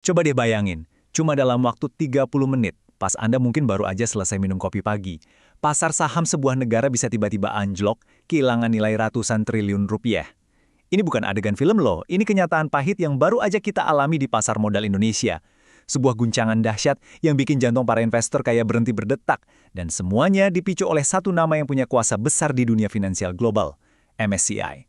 Coba deh bayangin, cuma dalam waktu 30 menit, pas Anda mungkin baru aja selesai minum kopi pagi, pasar saham sebuah negara bisa tiba-tiba anjlok, kehilangan nilai ratusan triliun rupiah. Ini bukan adegan film loh, ini kenyataan pahit yang baru aja kita alami di pasar modal Indonesia. Sebuah guncangan dahsyat yang bikin jantung para investor kayak berhenti berdetak, dan semuanya dipicu oleh satu nama yang punya kuasa besar di dunia finansial global, MSCI.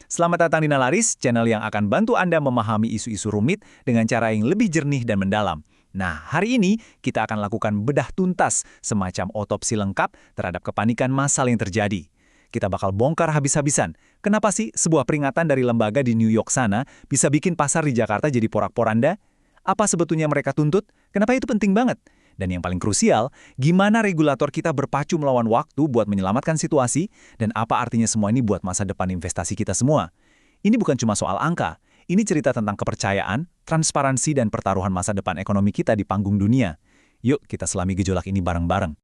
Selamat datang di Nalaris, channel yang akan bantu Anda memahami isu-isu rumit dengan cara yang lebih jernih dan mendalam. Nah, hari ini kita akan lakukan bedah tuntas, semacam otopsi lengkap terhadap kepanikan massal yang terjadi. Kita bakal bongkar habis-habisan. Kenapa sih sebuah peringatan dari lembaga di New York sana bisa bikin pasar di Jakarta jadi porak-poranda? Apa sebetulnya mereka tuntut? Kenapa itu penting banget? Dan yang paling krusial, gimana regulator kita berpacu melawan waktu buat menyelamatkan situasi, dan apa artinya semua ini buat masa depan investasi kita semua? Ini bukan cuma soal angka, ini cerita tentang kepercayaan, transparansi, dan pertaruhan masa depan ekonomi kita di panggung dunia. Yuk kita selami gejolak ini bareng-bareng.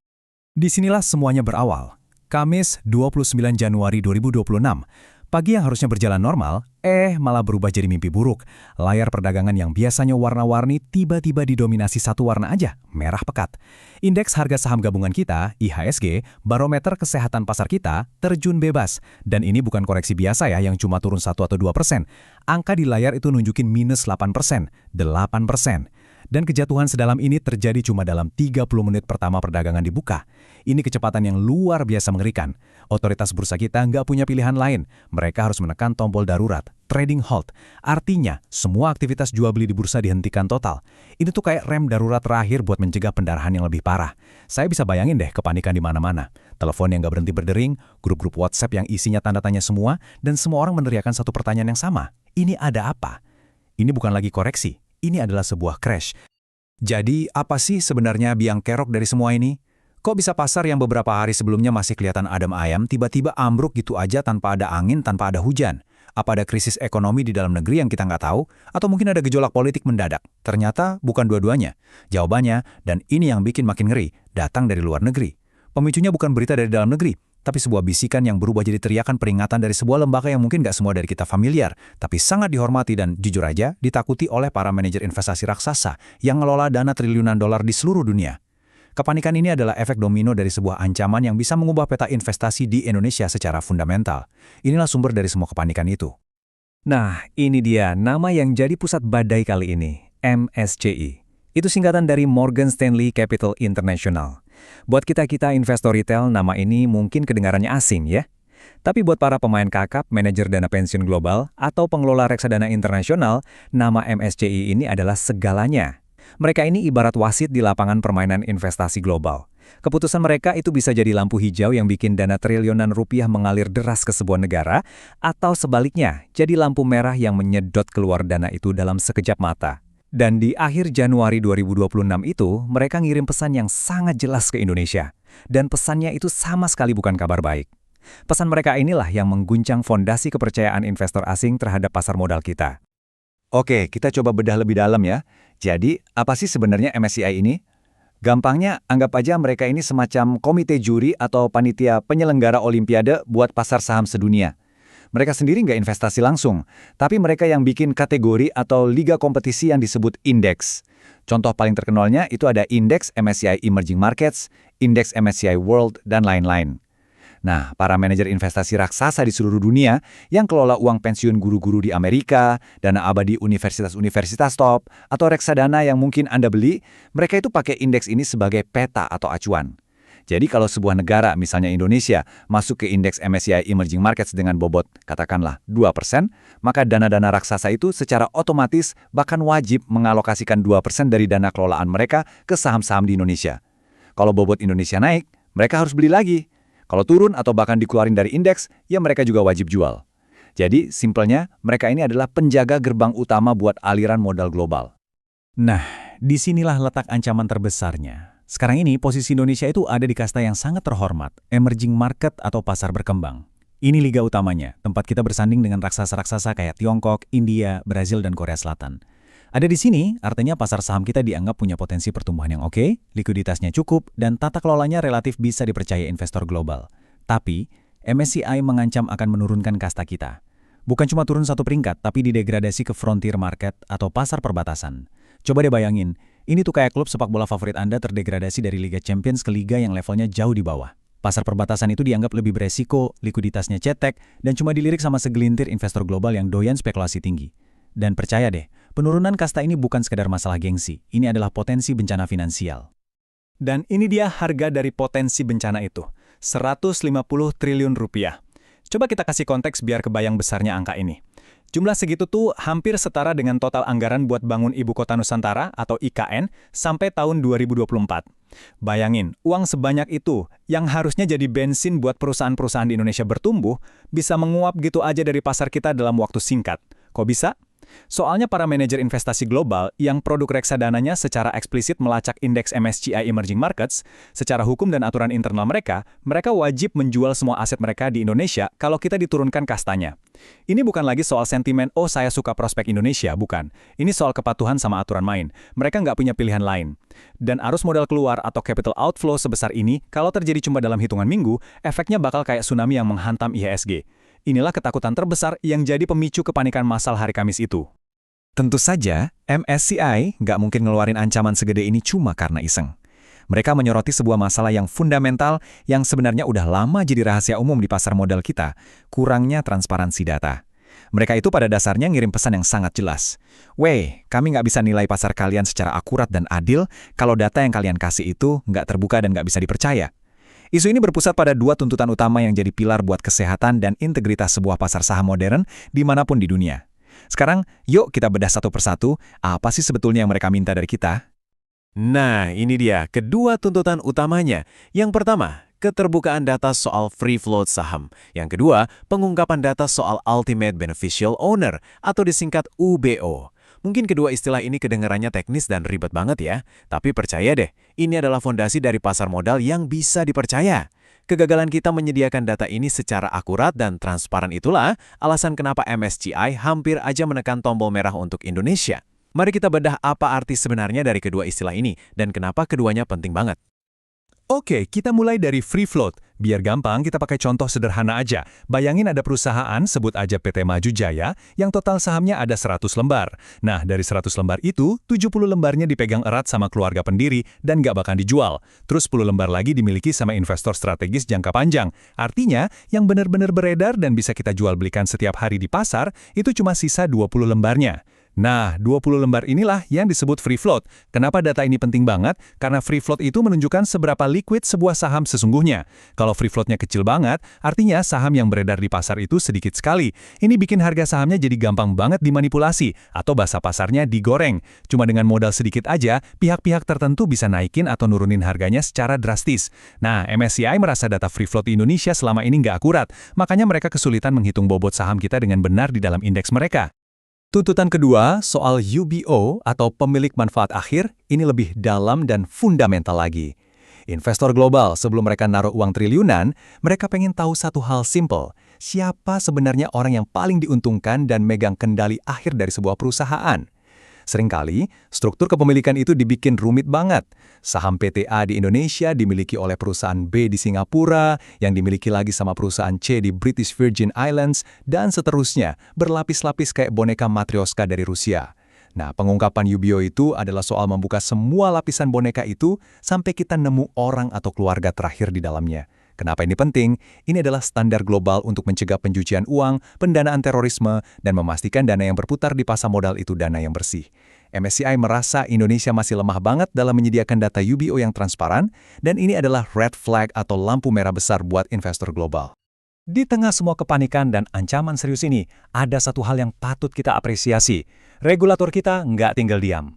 Disinilah semuanya berawal. Kamis 29 Januari 2026. Pagi yang harusnya berjalan normal, malah berubah jadi mimpi buruk. Layar perdagangan yang biasanya warna-warni tiba-tiba didominasi satu warna aja, merah pekat. Indeks harga saham gabungan kita, IHSG, barometer kesehatan pasar kita, terjun bebas. Dan ini bukan koreksi biasa ya yang cuma turun 1 atau 2%. Angka di layar itu nunjukin minus 8%, 8%. Dan kejatuhan sedalam ini terjadi cuma dalam 30 menit pertama perdagangan dibuka. Ini kecepatan yang luar biasa mengerikan. Otoritas bursa kita nggak punya pilihan lain. Mereka harus menekan tombol darurat, trading halt. Artinya, semua aktivitas jual beli di bursa dihentikan total. Ini tuh kayak rem darurat terakhir buat mencegah pendarahan yang lebih parah. Saya bisa bayangin deh kepanikan di mana-mana. Telepon yang nggak berhenti berdering, grup-grup WhatsApp yang isinya tanda tanya semua, dan semua orang meneriakan satu pertanyaan yang sama. Ini ada apa? Ini bukan lagi koreksi. Ini adalah sebuah crash. Jadi, apa sih sebenarnya biang kerok dari semua ini? Kok bisa pasar yang beberapa hari sebelumnya masih kelihatan adem ayam, tiba-tiba ambruk gitu aja tanpa ada angin, tanpa ada hujan? Apa ada krisis ekonomi di dalam negeri yang kita nggak tahu? Atau mungkin ada gejolak politik mendadak? Ternyata bukan dua-duanya. Jawabannya, dan ini yang bikin makin ngeri, datang dari luar negeri. Pemicunya bukan berita dari dalam negeri, tapi sebuah bisikan yang berubah jadi teriakan peringatan dari sebuah lembaga yang mungkin nggak semua dari kita familiar, tapi sangat dihormati dan jujur aja ditakuti oleh para manajer investasi raksasa yang ngelola dana triliunan dolar di seluruh dunia. Kepanikan ini adalah efek domino dari sebuah ancaman yang bisa mengubah peta investasi di Indonesia secara fundamental. Inilah sumber dari semua kepanikan itu. Nah, ini dia nama yang jadi pusat badai kali ini, MSCI. Itu singkatan dari Morgan Stanley Capital International. Buat kita-kita investor retail, nama ini mungkin kedengarannya asing ya. Tapi buat para pemain kakap, manajer dana pensiun global, atau pengelola reksadana internasional, nama MSCI ini adalah segalanya. Mereka ini ibarat wasit di lapangan permainan investasi global. Keputusan mereka itu bisa jadi lampu hijau yang bikin dana triliunan rupiah mengalir deras ke sebuah negara, atau sebaliknya, jadi lampu merah yang menyedot keluar dana itu dalam sekejap mata. Dan di akhir Januari 2026 itu, mereka ngirim pesan yang sangat jelas ke Indonesia. Dan pesannya itu sama sekali bukan kabar baik. Pesan mereka inilah yang mengguncang fondasi kepercayaan investor asing terhadap pasar modal kita. Oke, kita coba bedah lebih dalam ya. Jadi, apa sih sebenarnya MSCI ini? Gampangnya, anggap aja mereka ini semacam komite juri atau panitia penyelenggara olimpiade buat pasar saham sedunia. Mereka sendiri nggak investasi langsung, tapi mereka yang bikin kategori atau liga kompetisi yang disebut indeks. Contoh paling terkenalnya itu ada indeks MSCI Emerging Markets, indeks MSCI World, dan lain-lain. Nah, para manajer investasi raksasa di seluruh dunia yang kelola uang pensiun guru-guru di Amerika, dana abadi universitas-universitas top, atau reksadana yang mungkin Anda beli, mereka itu pakai indeks ini sebagai peta atau acuan. Jadi kalau sebuah negara, misalnya Indonesia, masuk ke indeks MSCI Emerging Markets dengan bobot, katakanlah 2%, maka dana-dana raksasa itu secara otomatis bahkan wajib mengalokasikan 2% dari dana kelolaan mereka ke saham-saham di Indonesia. Kalau bobot Indonesia naik, mereka harus beli lagi. Kalau turun atau bahkan dikeluarin dari indeks, ya mereka juga wajib jual. Jadi, simpelnya, mereka ini adalah penjaga gerbang utama buat aliran modal global. Nah, disinilah letak ancaman terbesarnya. Sekarang ini posisi Indonesia itu ada di kasta yang sangat terhormat, emerging market atau pasar berkembang. Ini liga utamanya, tempat kita bersanding dengan raksasa-raksasa kayak Tiongkok, India, Brazil, dan Korea Selatan. Ada di sini, artinya pasar saham kita dianggap punya potensi pertumbuhan yang oke, likuiditasnya cukup, dan tata kelolanya relatif bisa dipercaya investor global. Tapi, MSCI mengancam akan menurunkan kasta kita. Bukan cuma turun satu peringkat, tapi didegradasi ke frontier market atau pasar perbatasan. Coba deh bayangin, ini tuh kayak klub sepak bola favorit Anda terdegradasi dari Liga Champions ke liga yang levelnya jauh di bawah. Pasar perbatasan itu dianggap lebih beresiko, likuiditasnya cetek, dan cuma dilirik sama segelintir investor global yang doyan spekulasi tinggi. Dan percaya deh, penurunan kasta ini bukan sekedar masalah gengsi, ini adalah potensi bencana finansial. Dan ini dia harga dari potensi bencana itu, 150 triliun rupiah. Coba kita kasih konteks biar kebayang besarnya angka ini. Jumlah segitu tuh hampir setara dengan total anggaran buat bangun Ibu Kota Nusantara atau IKN sampai tahun 2024. Bayangin, uang sebanyak itu yang harusnya jadi bensin buat perusahaan-perusahaan di Indonesia bertumbuh, bisa menguap gitu aja dari pasar kita dalam waktu singkat. Kok bisa? Soalnya para manajer investasi global yang produk reksadananya secara eksplisit melacak indeks MSCI Emerging Markets, secara hukum dan aturan internal mereka wajib menjual semua aset mereka di Indonesia kalau kita diturunkan kastanya. Ini bukan lagi soal sentimen, oh saya suka prospek Indonesia, bukan. Ini soal kepatuhan sama aturan main. Mereka nggak punya pilihan lain. Dan arus modal keluar atau capital outflow sebesar ini, kalau terjadi cuma dalam hitungan minggu, efeknya bakal kayak tsunami yang menghantam IHSG. Inilah ketakutan terbesar yang jadi pemicu kepanikan massal hari Kamis itu. Tentu saja, MSCI nggak mungkin ngeluarin ancaman segede ini cuma karena iseng. Mereka menyoroti sebuah masalah yang fundamental yang sebenarnya udah lama jadi rahasia umum di pasar modal kita, kurangnya transparansi data. Mereka itu pada dasarnya ngirim pesan yang sangat jelas. Weh, kami nggak bisa nilai pasar kalian secara akurat dan adil kalau data yang kalian kasih itu nggak terbuka dan nggak bisa dipercaya. Isu ini berpusat pada dua tuntutan utama yang jadi pilar buat kesehatan dan integritas sebuah pasar saham modern dimanapun di dunia. Sekarang, yuk kita bedah satu persatu, apa sih sebetulnya yang mereka minta dari kita? Nah, ini dia kedua tuntutan utamanya. Yang pertama, keterbukaan data soal free float saham. Yang kedua, pengungkapan data soal Ultimate Beneficial Owner atau disingkat UBO. Mungkin kedua istilah ini kedengarannya teknis dan ribet banget ya, tapi percaya deh, ini adalah fondasi dari pasar modal yang bisa dipercaya. Kegagalan kita menyediakan data ini secara akurat dan transparan itulah alasan kenapa MSCI hampir aja menekan tombol merah untuk Indonesia. Mari kita bedah apa arti sebenarnya dari kedua istilah ini dan kenapa keduanya penting banget. Oke, kita mulai dari free float. Biar gampang, kita pakai contoh sederhana aja. Bayangin ada perusahaan, sebut aja PT Maju Jaya, yang total sahamnya ada 100 lembar. Nah, dari 100 lembar itu, 70 lembarnya dipegang erat sama keluarga pendiri dan nggak bakal dijual. Terus 10 lembar lagi dimiliki sama investor strategis jangka panjang. Artinya, yang benar-benar beredar dan bisa kita jual belikan setiap hari di pasar, itu cuma sisa 20 lembarnya. Nah, 20 lembar inilah yang disebut free float. Kenapa data ini penting banget? Karena free float itu menunjukkan seberapa liquid sebuah saham sesungguhnya. Kalau free floatnya kecil banget, artinya saham yang beredar di pasar itu sedikit sekali. Ini bikin harga sahamnya jadi gampang banget dimanipulasi, atau bahasa pasarnya digoreng. Cuma dengan modal sedikit aja, pihak-pihak tertentu bisa naikin atau nurunin harganya secara drastis. Nah, MSCI merasa data free float di Indonesia selama ini nggak akurat, makanya mereka kesulitan menghitung bobot saham kita dengan benar di dalam indeks mereka. Tuntutan kedua, soal UBO atau pemilik manfaat akhir, ini lebih dalam dan fundamental lagi. Investor global sebelum mereka naruh uang triliunan, mereka pengen tahu satu hal simple. Siapa sebenarnya orang yang paling diuntungkan dan megang kendali akhir dari sebuah perusahaan? Seringkali, struktur kepemilikan itu dibikin rumit banget. Saham PT A di Indonesia dimiliki oleh perusahaan B di Singapura, yang dimiliki lagi sama perusahaan C di British Virgin Islands, dan seterusnya, berlapis-lapis kayak boneka Matryoshka dari Rusia. Nah, pengungkapan UBO itu adalah soal membuka semua lapisan boneka itu sampai kita nemu orang atau keluarga terakhir di dalamnya. Kenapa ini penting? Ini adalah standar global untuk mencegah pencucian uang, pendanaan terorisme, dan memastikan dana yang berputar di pasar modal itu dana yang bersih. MSCI merasa Indonesia masih lemah banget dalam menyediakan data UBO yang transparan, dan ini adalah red flag atau lampu merah besar buat investor global. Di tengah semua kepanikan dan ancaman serius ini, ada satu hal yang patut kita apresiasi. Regulator kita nggak tinggal diam.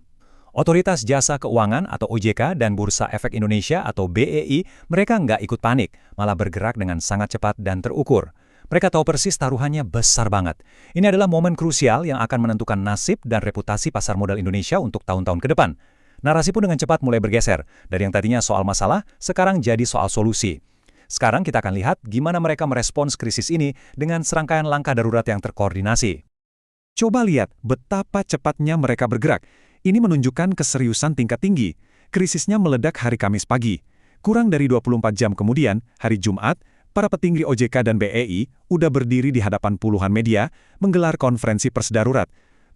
Otoritas Jasa Keuangan atau OJK dan Bursa Efek Indonesia atau BEI, mereka nggak ikut panik, malah bergerak dengan sangat cepat dan terukur. Mereka tahu persis taruhannya besar banget. Ini adalah momen krusial yang akan menentukan nasib dan reputasi pasar modal Indonesia untuk tahun-tahun ke depan. Narasi pun dengan cepat mulai bergeser. Dari yang tadinya soal masalah, sekarang jadi soal solusi. Sekarang kita akan lihat gimana mereka merespons krisis ini dengan serangkaian langkah darurat yang terkoordinasi. Coba lihat betapa cepatnya mereka bergerak. Ini menunjukkan keseriusan tingkat tinggi. Krisisnya meledak hari Kamis pagi. Kurang dari 24 jam kemudian, hari Jumat, para petinggi OJK dan BEI udah berdiri di hadapan puluhan media, menggelar konferensi pers darurat.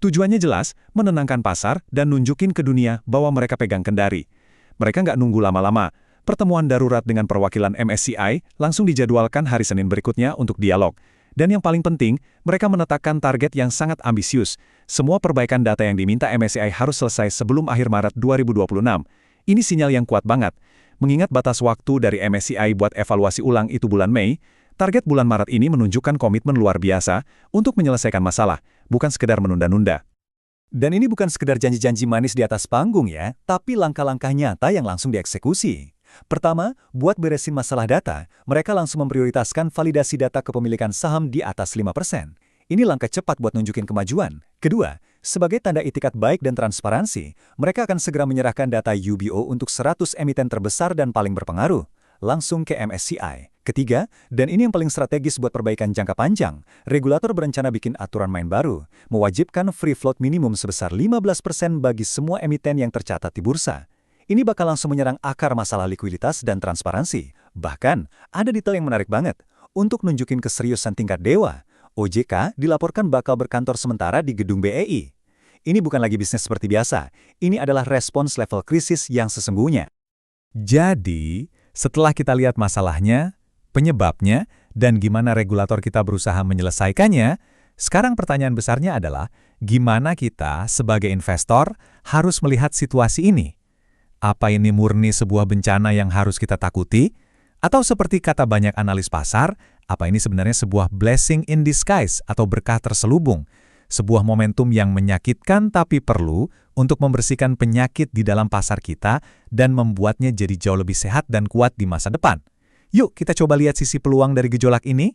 Tujuannya jelas, menenangkan pasar dan nunjukin ke dunia bahwa mereka pegang kendali. Mereka nggak nunggu lama-lama. Pertemuan darurat dengan perwakilan MSCI langsung dijadwalkan hari Senin berikutnya untuk dialog. Dan yang paling penting, mereka menetapkan target yang sangat ambisius. Semua perbaikan data yang diminta MSCI harus selesai sebelum akhir Maret 2026. Ini sinyal yang kuat banget. Mengingat batas waktu dari MSCI buat evaluasi ulang itu bulan Mei, target bulan Maret ini menunjukkan komitmen luar biasa untuk menyelesaikan masalah, bukan sekedar menunda-nunda. Dan ini bukan sekedar janji-janji manis di atas panggung ya, tapi langkah-langkah nyata yang langsung dieksekusi. Pertama, buat beresin masalah data, mereka langsung memprioritaskan validasi data kepemilikan saham di atas 5%. Ini langkah cepat buat nunjukin kemajuan. Kedua, sebagai tanda itikat baik dan transparansi, mereka akan segera menyerahkan data UBO untuk 100 emiten terbesar dan paling berpengaruh, langsung ke MSCI. Ketiga, dan ini yang paling strategis buat perbaikan jangka panjang, regulator berencana bikin aturan main baru, mewajibkan free float minimum sebesar 15% bagi semua emiten yang tercatat di bursa. Ini bakal langsung menyerang akar masalah likuiditas dan transparansi. Bahkan, ada detail yang menarik banget. Untuk nunjukin keseriusan tingkat dewa, OJK dilaporkan bakal berkantor sementara di gedung BEI. Ini bukan lagi bisnis seperti biasa. Ini adalah respons level krisis yang sesungguhnya. Jadi, setelah kita lihat masalahnya, penyebabnya, dan gimana regulator kita berusaha menyelesaikannya, sekarang pertanyaan besarnya adalah, gimana kita sebagai investor harus melihat situasi ini? Apa ini murni sebuah bencana yang harus kita takuti? Atau seperti kata banyak analis pasar, apa ini sebenarnya sebuah blessing in disguise atau berkah terselubung? Sebuah momentum yang menyakitkan tapi perlu untuk membersihkan penyakit di dalam pasar kita dan membuatnya jadi jauh lebih sehat dan kuat di masa depan. Yuk kita coba lihat sisi peluang dari gejolak ini.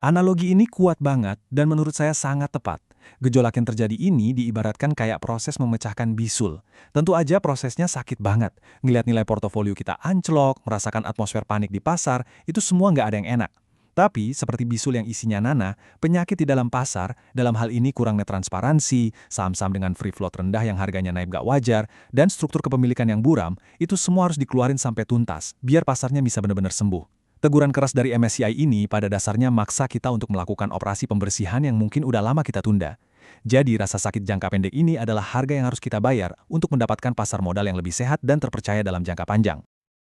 Analogi ini kuat banget dan menurut saya sangat tepat. Gejolak yang terjadi ini diibaratkan kayak proses memecahkan bisul. Tentu aja prosesnya sakit banget. Ngelihat nilai portofolio kita anjlok, merasakan atmosfer panik di pasar, itu semua nggak ada yang enak. Tapi, seperti bisul yang isinya nanah, penyakit di dalam pasar, dalam hal ini kurangnya transparansi, saham-saham dengan free float rendah yang harganya naik gak wajar, dan struktur kepemilikan yang buram, itu semua harus dikeluarin sampai tuntas, biar pasarnya bisa benar-benar sembuh. Teguran keras dari MSCI ini pada dasarnya maksa kita untuk melakukan operasi pembersihan yang mungkin udah lama kita tunda. Jadi rasa sakit jangka pendek ini adalah harga yang harus kita bayar untuk mendapatkan pasar modal yang lebih sehat dan terpercaya dalam jangka panjang.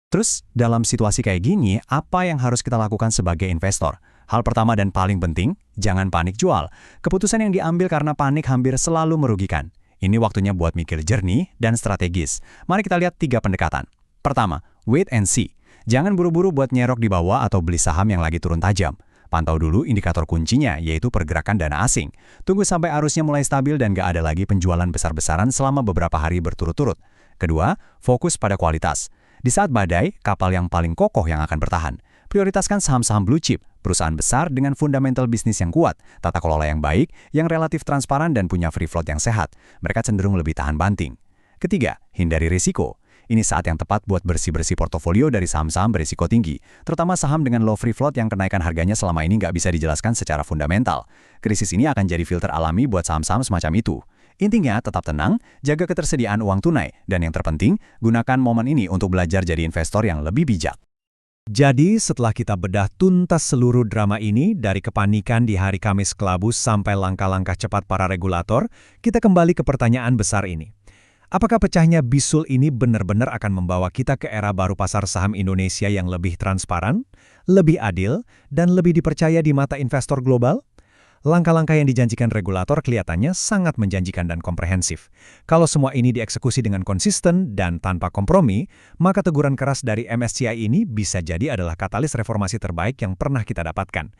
Terus, dalam situasi kayak gini, apa yang harus kita lakukan sebagai investor? Hal pertama dan paling penting, jangan panik jual. Keputusan yang diambil karena panik hampir selalu merugikan. Ini waktunya buat mikir jernih dan strategis. Mari kita lihat 3 pendekatan. Pertama, wait and see. Jangan buru-buru buat nyerok di bawah atau beli saham yang lagi turun tajam. Pantau dulu indikator kuncinya, yaitu pergerakan dana asing. Tunggu sampai arusnya mulai stabil dan gak ada lagi penjualan besar-besaran selama beberapa hari berturut-turut. Kedua, fokus pada kualitas. Di saat badai, kapal yang paling kokoh yang akan bertahan. Prioritaskan saham-saham blue chip, perusahaan besar dengan fundamental bisnis yang kuat, tata kelola yang baik, yang relatif transparan dan punya free float yang sehat. Mereka cenderung lebih tahan banting. Ketiga, hindari risiko. Ini saat yang tepat buat bersih-bersih portofolio dari saham-saham berisiko tinggi, terutama saham dengan low free float yang kenaikan harganya selama ini nggak bisa dijelaskan secara fundamental. Krisis ini akan jadi filter alami buat saham-saham semacam itu. Intinya, tetap tenang, jaga ketersediaan uang tunai, dan yang terpenting, gunakan momen ini untuk belajar jadi investor yang lebih bijak. Jadi, setelah kita bedah tuntas seluruh drama ini, dari kepanikan di hari Kamis kelabu sampai langkah-langkah cepat para regulator, kita kembali ke pertanyaan besar ini. Apakah pecahnya bisul ini benar-benar akan membawa kita ke era baru pasar saham Indonesia yang lebih transparan, lebih adil, dan lebih dipercaya di mata investor global? Langkah-langkah yang dijanjikan regulator kelihatannya sangat menjanjikan dan komprehensif. Kalau semua ini dieksekusi dengan konsisten dan tanpa kompromi, maka teguran keras dari MSCI ini bisa jadi adalah katalis reformasi terbaik yang pernah kita dapatkan.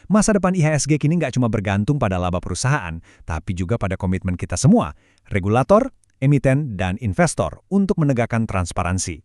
Masa depan IHSG kini nggak cuma bergantung pada laba perusahaan, tapi juga pada komitmen kita semua, regulator, emiten, dan investor untuk menegakkan transparansi.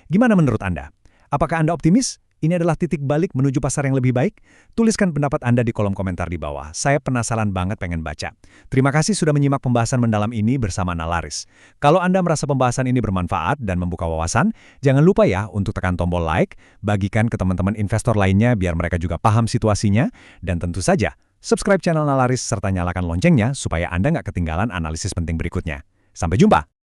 Gimana menurut Anda? Apakah Anda optimis? Ini adalah titik balik menuju pasar yang lebih baik? Tuliskan pendapat Anda di kolom komentar di bawah. Saya penasaran banget pengen baca. Terima kasih sudah menyimak pembahasan mendalam ini bersama Nalaris. Kalau Anda merasa pembahasan ini bermanfaat dan membuka wawasan, jangan lupa ya untuk tekan tombol like, bagikan ke teman-teman investor lainnya biar mereka juga paham situasinya, dan tentu saja, subscribe channel Nalaris serta nyalakan loncengnya supaya Anda nggak ketinggalan analisis penting berikutnya. Sampai jumpa!